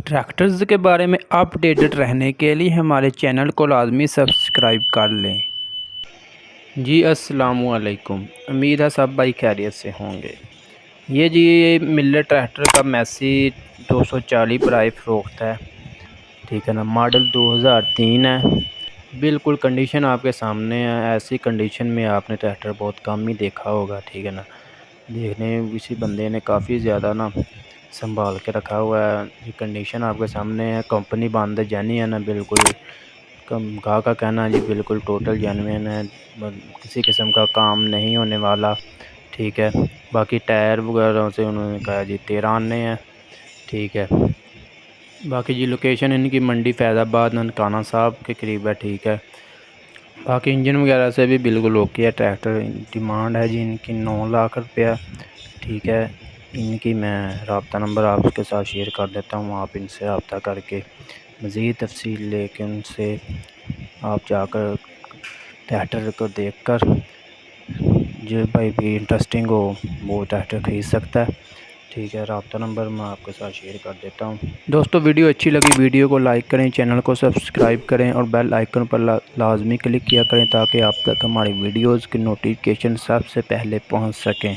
Tractors के बारे में अपडेटेड रहने के लिए हमारे चैनल को लाजमी सब्सक्राइब कर लें। जी अस्सलामु अलैकुम, उम्मीद है सब भाई खैरियत से होंगे। ये मिलर ट्रैक्टर का मैसी 240 बराए फ़रोख्त है, ठीक है ना। मॉडल 2003 है। बिल्कुल कंडीशन आपके सामने है। ऐसी कंडीशन में आपने ट्रैक्टर बहुत कम ही देखा होगा, ठीक है ना। देखने किसी बंदे ने काफ़ी ज़्यादा ना संभाल के रखा हुआ है। ये कंडीशन आपके सामने है। कंपनी बंद जेन्युइन है, बिल्कुल कम गाह का कहना है जी, बिल्कुल टोटल जेन्युइन है। किसी किस्म का काम नहीं होने वाला, ठीक है। बाकी टायर वगैरह से उन्होंने कहा जी 13 आने हैं, ठीक है। बाकी जी लोकेशन इनकी मंडी फैज़ाबाद ननकाना साहब के करीब है, ठीक है। बाकी इंजन वगैरह से भी बिल्कुल ओके है। ट्रैक्टर डिमांड है जी इनकी 9 लाख रुपया, ठीक है। इनकी मैं रब्ता नंबर आपके साथ शेयर कर देता हूँ, आप इनसे रब्ता करके मज़ीद तफसील लेके उनसे आप जाकर ट्रैक्टर को देखकर जो भाई भी इंटरेस्टिंग हो वो ट्रैक्टर ख़रीद सकता है, ठीक है। रब्ता नंबर मैं आपके साथ शेयर कर देता हूँ। दोस्तों वीडियो अच्छी लगी वीडियो को लाइक करें, चैनल को सब्सक्राइब करें और बेल आइकन पर लाजमी क्लिक किया करें ताकि आप तक हमारी वीडियोज़ की नोटिफिकेशन सबसे पहले पहुँच सकें।